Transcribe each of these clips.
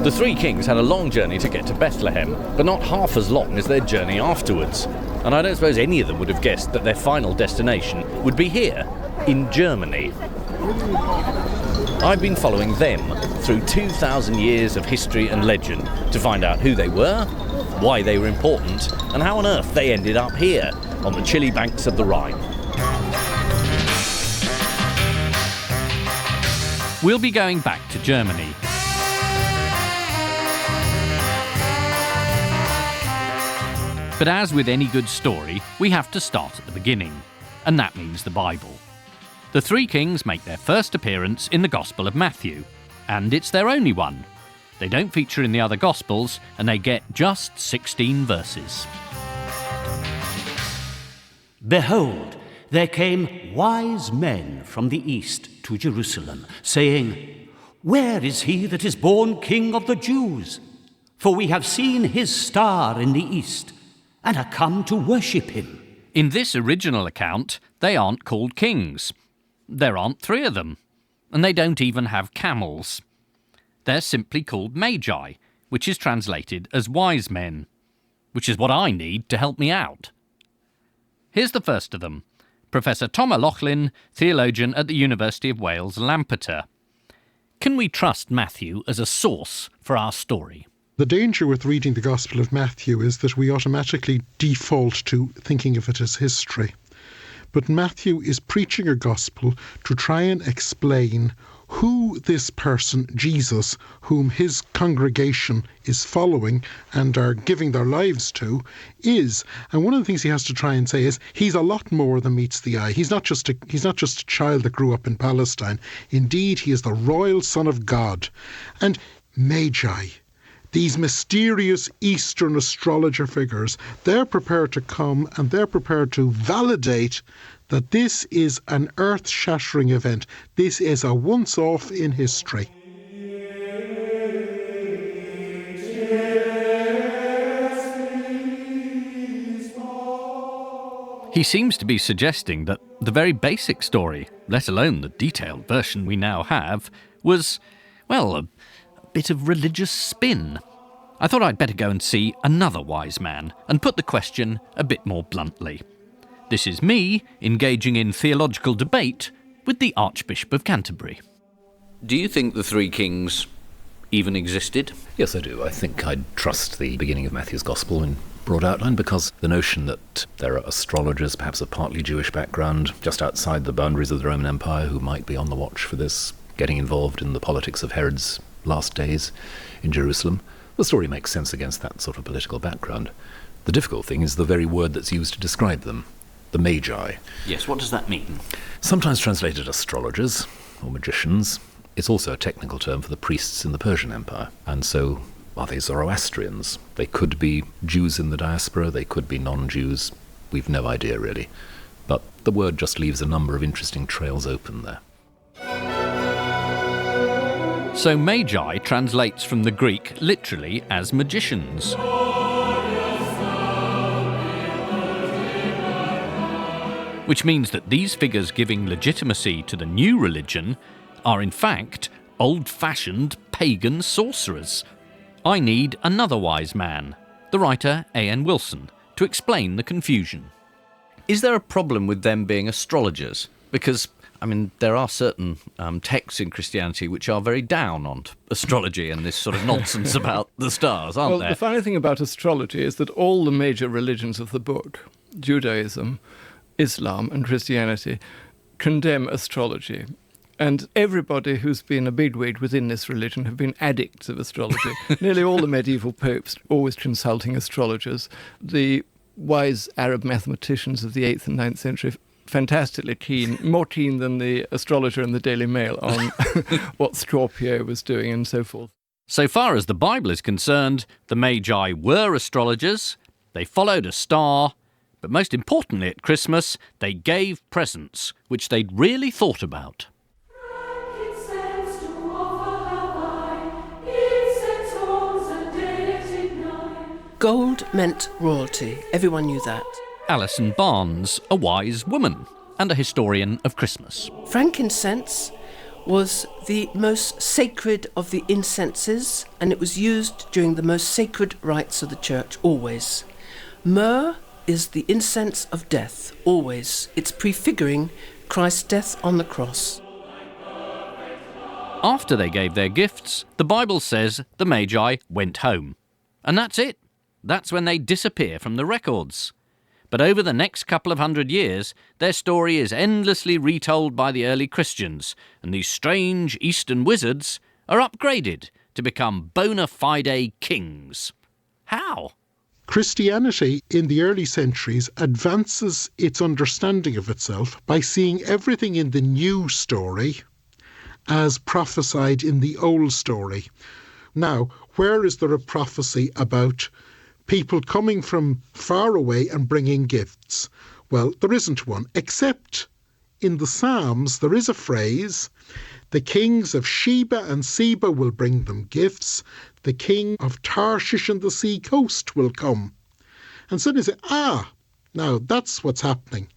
The three kings had a long journey to get to Bethlehem, but not half as long as their journey afterwards. And I don't suppose any of them would have guessed that their final destination would be here, in Germany. I've been following them through 2,000 years of history and legend to find out who they were, why they were important, and how on earth they ended up here, on the chilly banks of the Rhine. We'll be going back to Germany. But as with any good story, we have to start at the beginning, and that means the Bible. The three kings make their first appearance in the Gospel of Matthew, and it's their only one. They don't feature in the other Gospels, and they get just 16 verses. Behold, there came wise men from the east to Jerusalem, saying, Where is he that is born King of the Jews? For we have seen his star in the east, and are come to worship him. In this original account, they aren't called kings. There aren't three of them, and they don't even have camels. They're simply called Magi, which is translated as wise men, which is what I need to help me out. Here's the first of them, Professor Tom O'Loughlin, theologian at the University of Wales, Lampeter. Can we trust Matthew as a source for our story? The danger with reading the Gospel of Matthew is that we automatically default to thinking of it as history. But Matthew is preaching a gospel to try and explain who this person, Jesus, whom his congregation is following and are giving their lives to, is. And one of the things he has to try and say is he's a lot more than meets the eye. He's not just a child that grew up in Palestine. Indeed, he is the royal Son of God. And Magi, these mysterious Eastern astrologer figures, they're prepared to come and they're prepared to validate that this is an earth-shattering event. This is a once-off in history. He seems to be suggesting that the very basic story, let alone the detailed version we now have, was, well, a bit of religious spin. I thought I'd better go and see another wise man and put the question a bit more bluntly. This is me engaging in theological debate with the Archbishop of Canterbury. Do you think the three kings even existed? Yes, I do. I think I'd trust the beginning of Matthew's Gospel in broad outline, because the notion that there are astrologers, perhaps of partly Jewish background, just outside the boundaries of the Roman Empire, who might be on the watch for this, getting involved in the politics of Herod's last days in Jerusalem, the story makes sense against that sort of political background. The difficult thing is the very word that's used to describe them, the Magi. Yes, what does that mean? Sometimes translated astrologers or magicians. It's also a technical term for the priests in the Persian Empire. And so are they Zoroastrians? They could be Jews in the diaspora, they could be non-Jews. We've no idea, really. But the word just leaves a number of interesting trails open there. So Magi translates from the Greek literally as magicians. Which means that these figures giving legitimacy to the new religion are in fact old-fashioned pagan sorcerers. I need another wise man, the writer A.N. Wilson, to explain the confusion. Is there a problem with them being astrologers? Because there are certain texts in Christianity which are very down on astrology and this sort of nonsense about the stars, aren't there? Well, the funny thing about astrology is that all the major religions of the book, Judaism, Islam and Christianity, condemn astrology. And everybody who's been a bigwig within this religion have been addicts of astrology. Nearly all the medieval popes always consulting astrologers. The wise Arab mathematicians of the 8th and 9th century, fantastically keen, more keen than the astrologer in the Daily Mail on what Scorpio was doing and so forth. So far as the Bible is concerned, the Magi were astrologers, they followed a star, but most importantly at Christmas, they gave presents, which they'd really thought about. Gold meant royalty. Everyone knew that. Alison Barnes, a wise woman and a historian of Christmas. Frankincense was the most sacred of the incenses, and it was used during the most sacred rites of the church, always. Myrrh is the incense of death, always. It's prefiguring Christ's death on the cross. After they gave their gifts, the Bible says the Magi went home. And that's it. That's when they disappear from the records. But over the next couple of 100 years, their story is endlessly retold by the early Christians, and these strange Eastern wizards are upgraded to become bona fide kings. How? Christianity in the early centuries advances its understanding of itself by seeing everything in the new story as prophesied in the old story. Now, where is there a prophecy about people coming from far away and bringing gifts? Well, there isn't one, except in the Psalms there is a phrase, the kings of Sheba and Seba will bring them gifts, the king of Tarshish and the sea coast will come. And suddenly you say, now that's what's happening.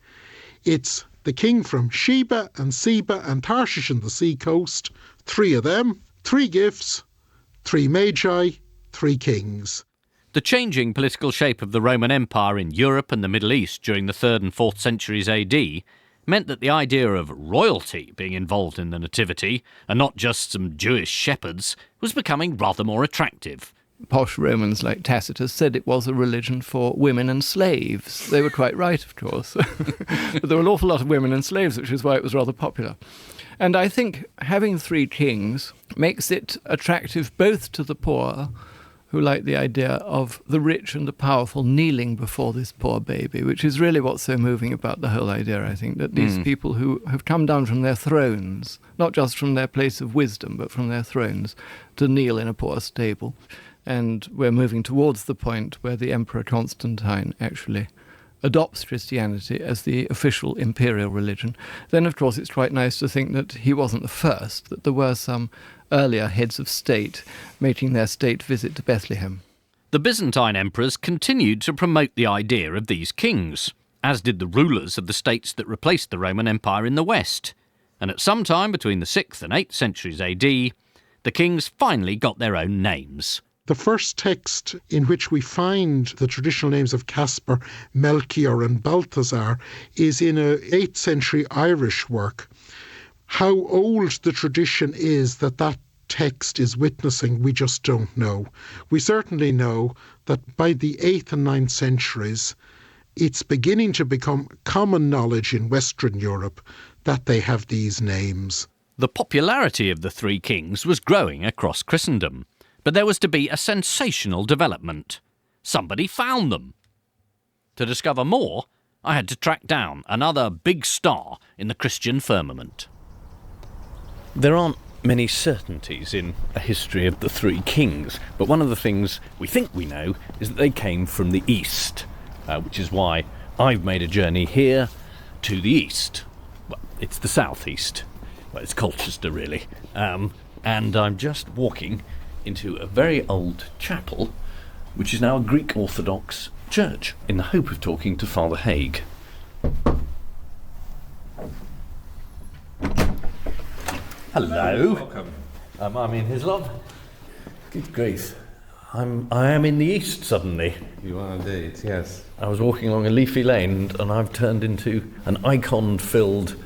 It's the king from Sheba and Seba and Tarshish and the sea coast, 3 of them, 3 gifts, 3 magi, 3 kings. The changing political shape of the Roman Empire in Europe and the Middle East during the 3rd and 4th centuries AD meant that the idea of royalty being involved in the Nativity, and not just some Jewish shepherds, was becoming rather more attractive. Posh Romans like Tacitus said it was a religion for women and slaves. They were quite right, of course. But there were an awful lot of women and slaves, which is why it was rather popular. And I think having 3 kings makes it attractive both to the poor, who like the idea of the rich and the powerful kneeling before this poor baby, which is really what's so moving about the whole idea, I think, that these people who have come down from their thrones, not just from their place of wisdom, but from their thrones, to kneel in a poor stable. And we're moving towards the point where the Emperor Constantine actually adopts Christianity as the official imperial religion. Then, of course, it's quite nice to think that he wasn't the first, that there were some earlier heads of state making their state visit to Bethlehem. The Byzantine emperors continued to promote the idea of these kings, as did the rulers of the states that replaced the Roman Empire in the West. And at some time between the 6th and 8th centuries AD, the kings finally got their own names. The first text in which we find the traditional names of Caspar, Melchior and Balthazar is in a 8th century Irish work. How old the tradition is that text is witnessing, we just don't know. We certainly know that by the 8th and 9th centuries, it's beginning to become common knowledge in Western Europe that they have these names. The popularity of the 3 kings was growing across Christendom. But there was to be a sensational development. Somebody found them. To discover more, I had to track down another big star in the Christian firmament. There aren't many certainties in a history of the 3 kings, but one of the things we think we know is that they came from the east, which is why I've made a journey here to the east. Well, it's the southeast. Well, it's Colchester, really. And I'm just walking into a very old chapel, which is now a Greek Orthodox church, in the hope of talking to Father Haig. Hello. Welcome. I'm Ian Hislop. Good grief. I am in the east suddenly. You are indeed, yes. I was walking along a leafy lane and I've turned into an icon-filled,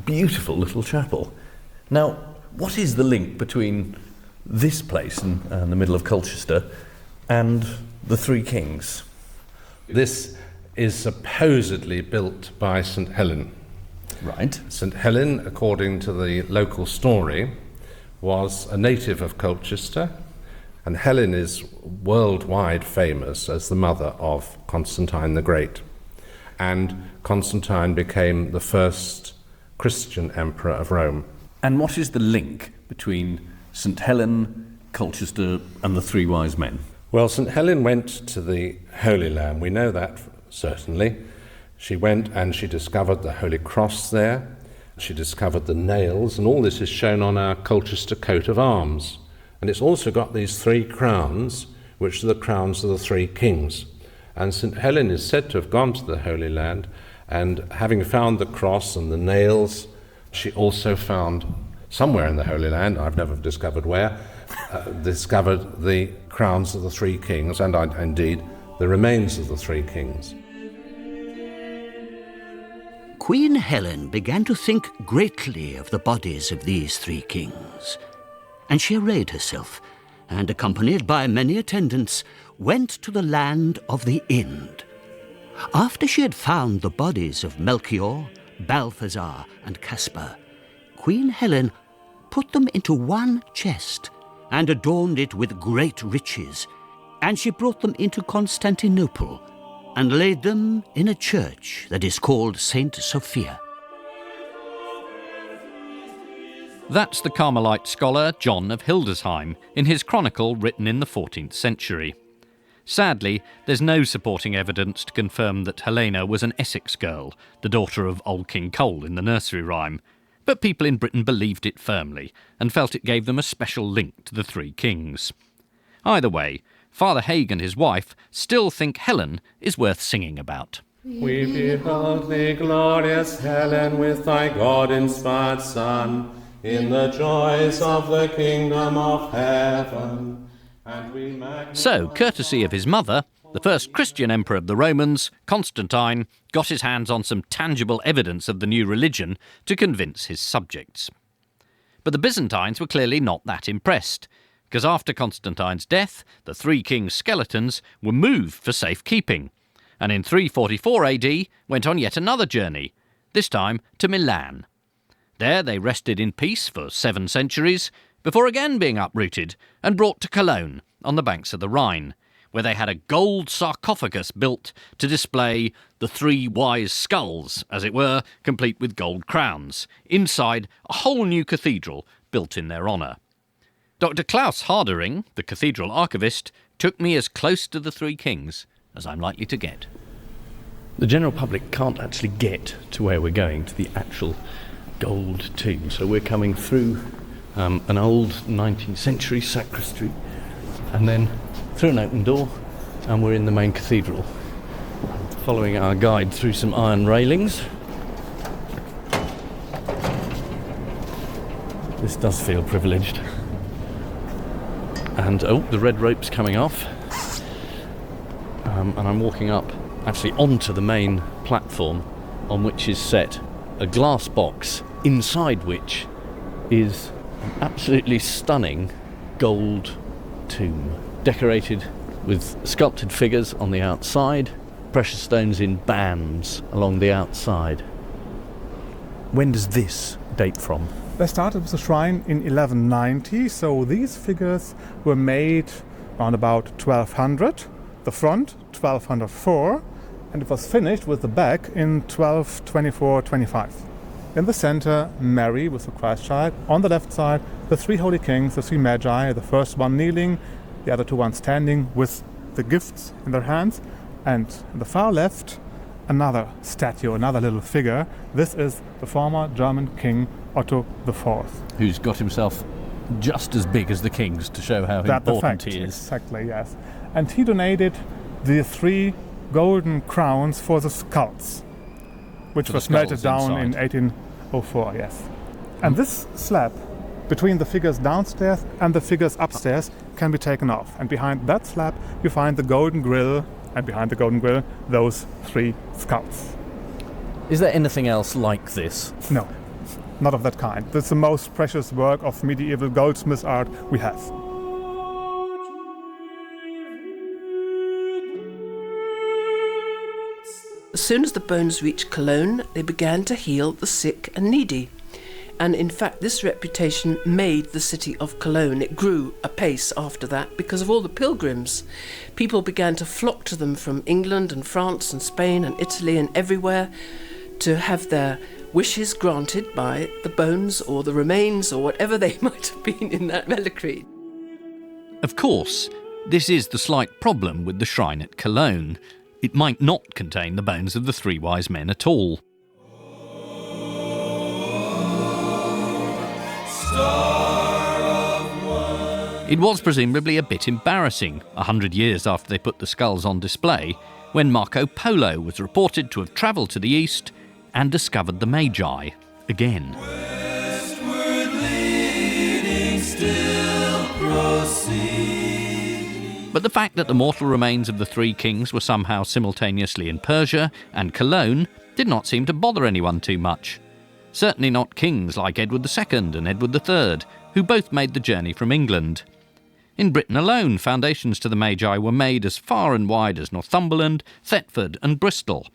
beautiful little chapel. Now, what is the link between this place in the middle of Colchester and the 3 kings? This is supposedly built by St. Helen. Right. St. Helen, according to the local story, was a native of Colchester, and Helen is worldwide famous as the mother of Constantine the Great. And Constantine became the first Christian emperor of Rome. And what is the link between St. Helen, Colchester and the 3 wise men? Well, St. Helen went to the Holy Land. We know that certainly. She went and she discovered the Holy Cross there. She discovered the nails, and all this is shown on our Colchester coat of arms. And it's also got these 3 crowns, which are the crowns of the 3 kings. And St. Helen is said to have gone to the Holy Land, and having found the cross and the nails, she also found somewhere in the Holy Land, I've never discovered where, discovered the crowns of the three kings and indeed the remains of the three kings. Queen Helen began to think greatly of the bodies of these three kings, and she arrayed herself, and accompanied by many attendants, went to the land of the Ind. After she had found the bodies of Melchior, Balthazar, and Caspar, Queen Helen put them into one chest and adorned it with great riches, and she brought them into Constantinople and laid them in a church that is called Saint Sophia. That's the Carmelite scholar John of Hildesheim in his chronicle written in the 14th century. Sadly, there's no supporting evidence to confirm that Helena was an Essex girl, the daughter of Old King Cole in the nursery rhyme, but people in Britain believed it firmly and felt it gave them a special link to the three kings. Either way, Father Haig and his wife still think Helen is worth singing about. We behold thee, glorious Helen, with thy God-inspired Son, in the joys of the kingdom of heaven. And we magnify... So, courtesy of his mother, the first Christian emperor of the Romans, Constantine, got his hands on some tangible evidence of the new religion to convince his subjects. But the Byzantines were clearly not that impressed, because after Constantine's death, the three kings' skeletons were moved for safekeeping, and in 344 AD went on yet another journey, this time to Milan. There they rested in peace for 7 centuries, before again being uprooted and brought to Cologne, on the banks of the Rhine, where they had a gold sarcophagus built to display the three wise skulls, as it were, complete with gold crowns, inside a whole new cathedral built in their honour. Dr. Klaus Hardering, the cathedral archivist, took me as close to the three kings as I'm likely to get. The general public can't actually get to where we're going, to the actual gold tomb. So we're coming through an old 19th century sacristy and then through an open door, and we're in the main cathedral. Following our guide through some iron railings. This does feel privileged. And the red rope's coming off. And I'm walking up actually onto the main platform, on which is set a glass box, inside which is an absolutely stunning gold tomb, decorated with sculpted figures on the outside, precious stones in bands along the outside. When does this date from? They started with the shrine in 1190, so these figures were made around about 1200, the front 1204, and it was finished with the back in 1224-25. In the center, Mary with the Christ child. On the left side, the three holy kings, the three Magi, the first one kneeling, the other two ones standing with the gifts in their hands. And in the far left, another statue, another little figure. This is the former German king Otto IV. Who's got himself just as big as the kings to show how important he is. Exactly, yes. And he donated the 3 golden crowns for the skulls, which was melted down in 1804, yes. And this slab between the figures downstairs and the figures upstairs can be taken off. And behind that slab you find the golden grill, and behind the golden grill, those 3 skulls. Is there anything else like this? No, not of that kind. This is the most precious work of medieval goldsmith art we have. As soon as the bones reached Cologne, they began to heal the sick and needy. And in fact, this reputation made the city of Cologne. It grew apace after that because of all the pilgrims. People began to flock to them from England and France and Spain and Italy and everywhere to have their wishes granted by the bones or the remains or whatever they might have been in that reliquary. Of course, this is the slight problem with the shrine at Cologne. It might not contain the bones of the 3 wise men at all. It was presumably a bit embarrassing, 100 years after they put the skulls on display, when Marco Polo was reported to have travelled to the east and discovered the Magi again. Westwardly. But the fact that the mortal remains of the three kings were somehow simultaneously in Persia and Cologne did not seem to bother anyone too much. Certainly not kings like Edward II and Edward III, who both made the journey from England. In Britain alone, foundations to the Magi were made as far and wide as Northumberland, Thetford and Bristol.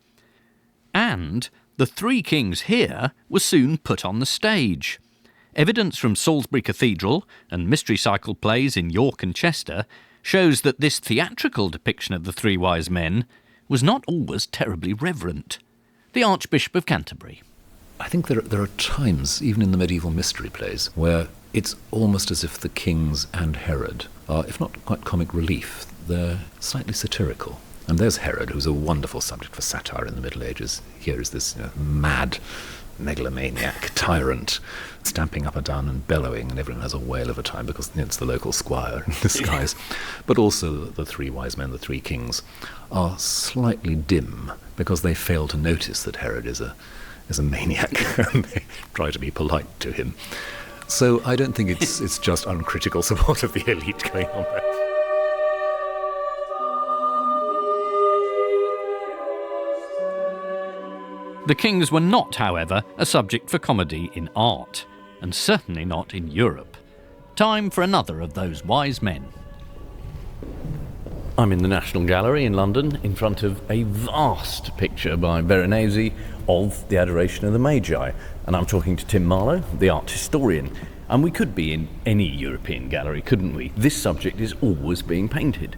And the three kings here were soon put on the stage. Evidence from Salisbury Cathedral and Mystery Cycle plays in York and Chester shows that this theatrical depiction of the three wise men was not always terribly reverent. The Archbishop of Canterbury. I think there are times, even in the medieval mystery plays, where it's almost as if the kings and Herod are, if not quite comic relief, they're slightly satirical. And there's Herod, who's a wonderful subject for satire in the Middle Ages. Here is this mad megalomaniac tyrant stamping up and down and bellowing, and everyone has a whale of a time because it's the local squire in disguise. But also the three wise men, the three kings, are slightly dim because they fail to notice that Herod is a maniac and they try to be polite to him. So I don't think it's just uncritical support of the elite going on there. The kings were not, however, a subject for comedy in art, and certainly not in Europe. Time for another of those wise men. I'm in the National Gallery in London in front of a vast picture by Veronese of the Adoration of the Magi, and I'm talking to Tim Marlowe, the art historian. And we could be in any European gallery, couldn't we? This subject is always being painted.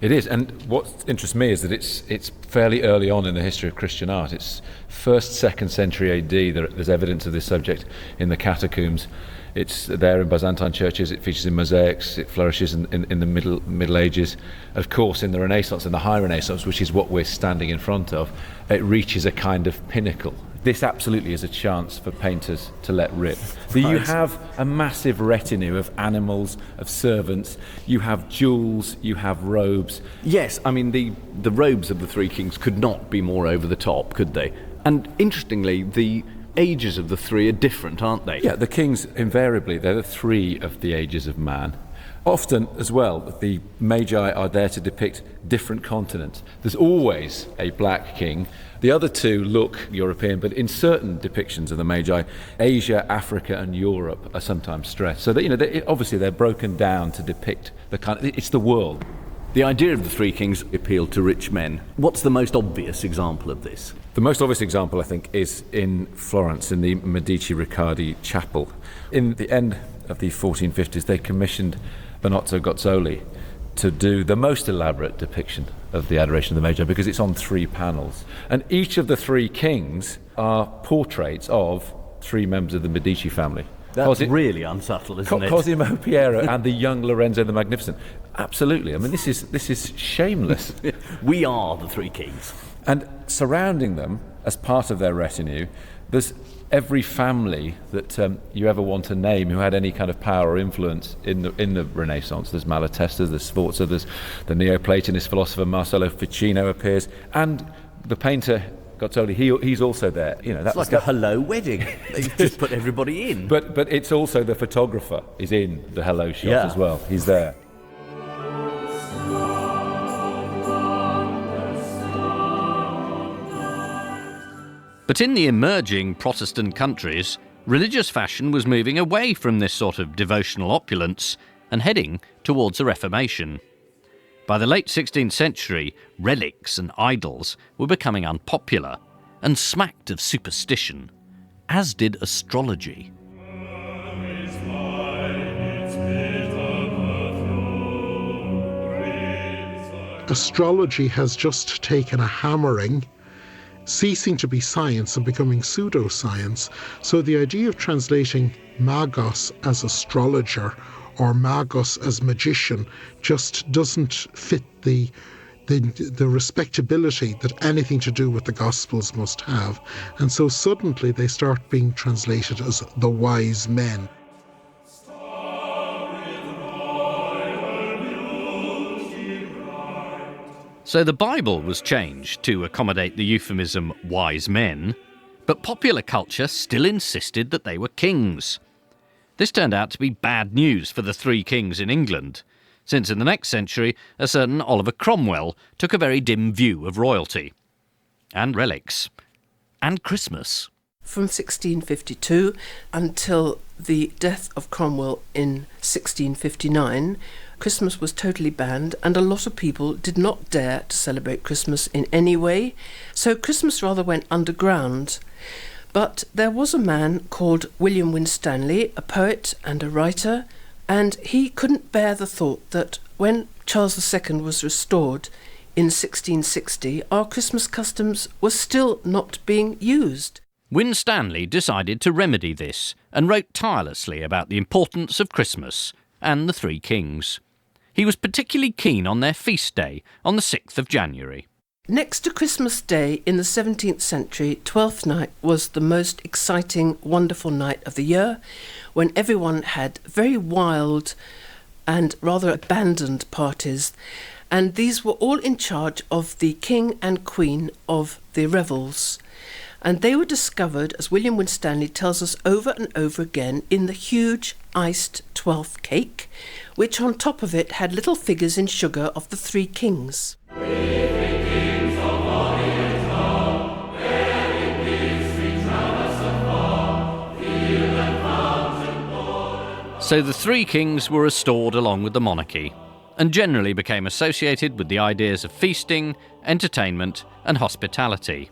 It is, and what interests me is that it's fairly early on in the history of Christian art. It's 1st, 2nd century AD. There's evidence of this subject in the catacombs. It's there in Byzantine churches. It features in mosaics. It flourishes in the Middle Ages. Of course, in the Renaissance, in the High Renaissance, which is what we're standing in front of, it reaches a kind of pinnacle. This absolutely is a chance for painters to let rip. You have a massive retinue of animals, of servants. You have jewels, you have robes. Yes, I mean, the robes of the three kings could not be more over the top, could they? And interestingly, the ages of the three are different, aren't they? Yeah, the kings, invariably, they're the three of the ages of man. Often, as well, the Magi are there to depict different continents. There's always a black king. The other two look European, but in certain depictions of the Magi, Asia, Africa and Europe are sometimes stressed. So that, obviously they're broken down to depict it's the world. The idea of the three kings appealed to rich men. What's the most obvious example of this? The most obvious example, I think, is in Florence, in the Medici Riccardi chapel. In the end of the 1450s, they commissioned Benozzo Gozzoli to do the most elaborate depiction of the Adoration of the Magi because it's on 3 panels. And each of the 3 kings are portraits of 3 members of the Medici family. That's really unsubtle, isn't it? Cosimo Piero and the young Lorenzo the Magnificent. Absolutely. I mean, this is shameless. We are the three kings. And surrounding them, as part of their retinue, there's every family that you ever want to name who had any kind of power or influence in the Renaissance. There's Malatesta, there's Sforza, there's the Neoplatonist philosopher Marcello Ficino appears, and the painter Gozzoli, he's also there. It's like a hello wedding. They've just put everybody in. But it's also the photographer is in the hello shot as well. He's there. But in the emerging Protestant countries, religious fashion was moving away from this sort of devotional opulence and heading towards the Reformation. By the late 16th century, relics and idols were becoming unpopular and smacked of superstition, as did astrology. Astrology has just taken a hammering, ceasing to be science and becoming pseudoscience. So the idea of translating magos as astrologer or magos as magician just doesn't fit the respectability that anything to do with the Gospels must have. And so suddenly they start being translated as the wise men. So the Bible was changed to accommodate the euphemism wise men, but popular culture still insisted that they were kings. This turned out to be bad news for the three kings in England, since in the next century a certain Oliver Cromwell took a very dim view of royalty, and relics, and Christmas. From 1652 until the death of Cromwell in 1659, Christmas was totally banned, and a lot of people did not dare to celebrate Christmas in any way, so Christmas rather went underground. But there was a man called William Winstanley, a poet and a writer, and he couldn't bear the thought that when Charles II was restored in 1660, our Christmas customs were still not being used. Winstanley decided to remedy this and wrote tirelessly about the importance of Christmas and the three kings. He was particularly keen on their feast day on the 6th of January. Next to Christmas Day in the 17th century, Twelfth Night was the most exciting, wonderful night of the year, when everyone had very wild and rather abandoned parties, and these were all in charge of the King and Queen of the revels. And they were discovered, as William Winstanley tells us over and over again, in the huge iced 12th cake, which on top of it had little figures in sugar of the three kings. So the three kings were restored along with the monarchy, and generally became associated with the ideas of feasting, entertainment, and hospitality.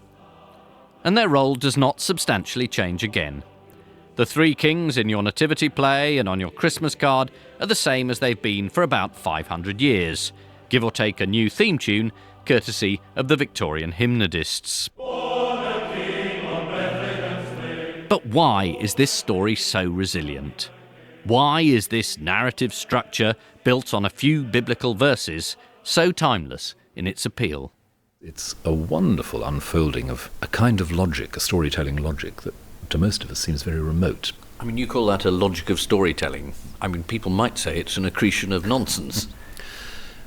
And their role does not substantially change again. The three kings in your Nativity play and on your Christmas card are the same as they've been for about 500 years, give or take a new theme tune, courtesy of the Victorian hymnodists. But why is this story so resilient? Why is this narrative structure, built on a few biblical verses, so timeless in its appeal? It's a wonderful unfolding of a kind of logic, a storytelling logic, that to most of us seems very remote. I mean, you call that a logic of storytelling. I mean, people might say it's an accretion of nonsense.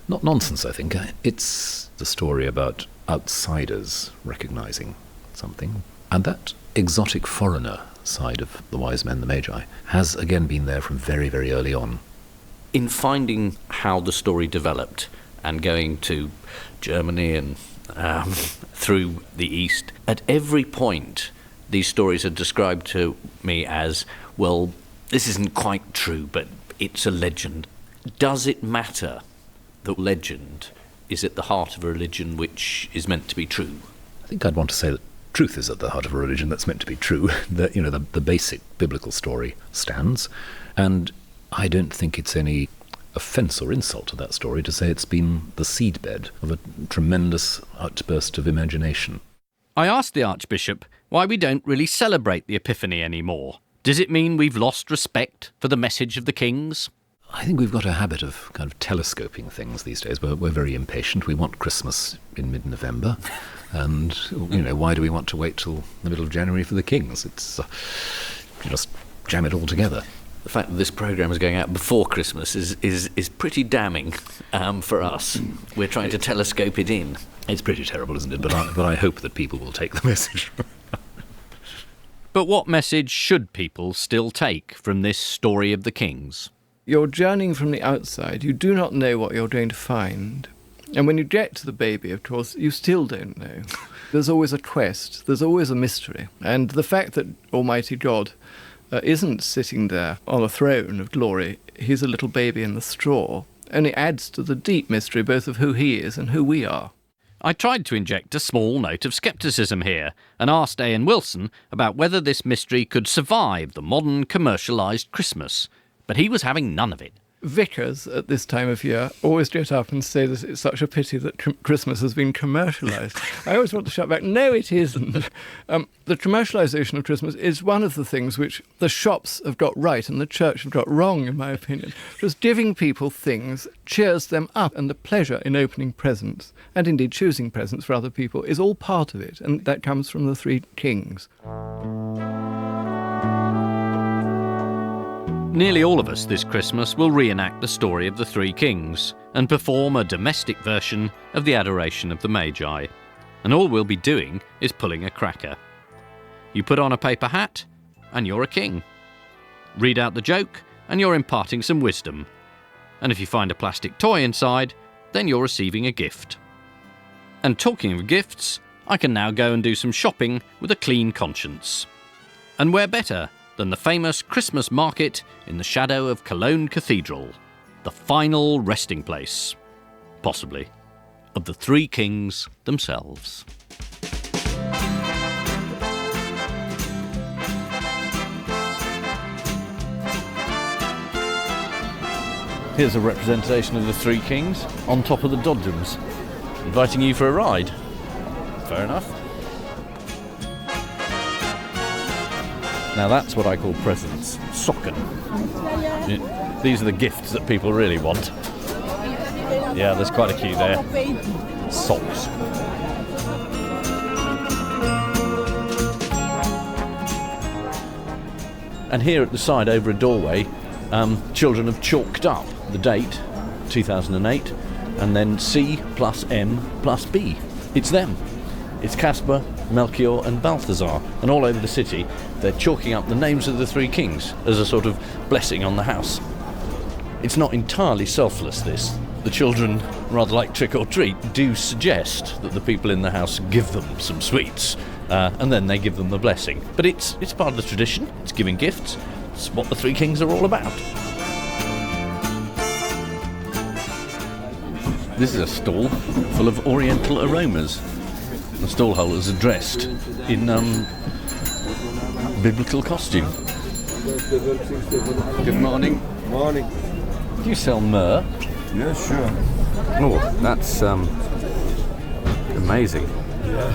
Not nonsense, I think. It's the story about outsiders recognising something. And that exotic foreigner side of the wise men, the Magi, has again been there from very, very early on. In finding how the story developed and going to Germany and through the East, at every point these stories are described to me as, well, this isn't quite true, but it's a legend. Does it matter that legend is at the heart of a religion which is meant to be true? I think I'd want to say that truth is at the heart of a religion that's meant to be true. The basic biblical story stands, and I don't think it's any offence or insult to that story to say it's been the seedbed of a tremendous outburst of imagination. I asked the Archbishop why we don't really celebrate the Epiphany anymore. Does it mean we've lost respect for the message of the kings? I think we've got a habit of kind of telescoping things these days. We're very impatient. We want Christmas in mid-November. And, why do we want to wait till the middle of January for the kings? It's you just jam it all together. The fact that this programme is going out before Christmas is pretty damning for us. We're trying to telescope it in. It's pretty terrible, isn't it? But I hope that people will take the message. But what message should people still take from this story of the kings? You're journeying from the outside. You do not know what you're going to find. And when you get to the baby, of course, you still don't know. There's always a quest. There's always a mystery. And the fact that Almighty God isn't sitting there on a throne of glory, he's a little baby in the straw, only adds to the deep mystery both of who he is and who we are. I tried to inject a small note of scepticism here and asked Ian Wilson about whether this mystery could survive the modern commercialised Christmas, but he was having none of it. Vicars at this time of year always get up and say that it's such a pity that Christmas has been commercialised. I always want to shout back, no, it isn't. The commercialisation of Christmas is one of the things which the shops have got right and the church have got wrong, in my opinion. Just giving people things cheers them up, and the pleasure in opening presents, and indeed choosing presents for other people, is all part of it, and that comes from the three kings. Nearly all of us this Christmas will reenact the story of the three kings and perform a domestic version of the Adoration of the Magi. And all we'll be doing is pulling a cracker. You put on a paper hat and you're a king. Read out the joke, and you're imparting some wisdom. And if you find a plastic toy inside, then you're receiving a gift. And talking of gifts, I can now go and do some shopping with a clean conscience. And where better than the famous Christmas market in the shadow of Cologne Cathedral, the final resting place, possibly, of the three kings themselves. Here's a representation of the three kings on top of the Dodgems, inviting you for a ride. Fair enough. Now that's what I call presents. Socken. These are the gifts that people really want. Yeah, there's quite a queue there. Socks. And here at the side, over a doorway, children have chalked up the date, 2008, and then C plus M plus B. It's them. It's Caspar, Melchior and Balthazar. And all over the city, they're chalking up the names of the three kings as a sort of blessing on the house. It's not entirely selfless, this. The children, rather like trick or treat, do suggest that the people in the house give them some sweets, and then they give them the blessing. But it's part of the tradition. It's giving gifts. It's what the three kings are all about. This is a stall full of oriental aromas. The stallholders are dressed in biblical costume. Good morning. Morning. Do you sell myrrh? Yeah, sure. Oh, that's amazing. Yeah.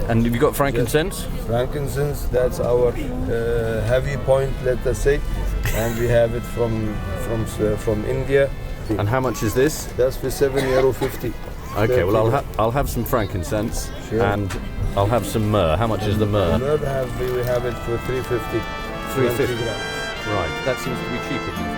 And have you got frankincense? Frankincense, that's our heavy point, let us say, and we have it from India. And how much is this? That's for €7.50. Okay, well I'll have some frankincense, sure. And I'll have some myrrh. How much is the myrrh? We have it for 350. 350. Right, that seems to be cheaper than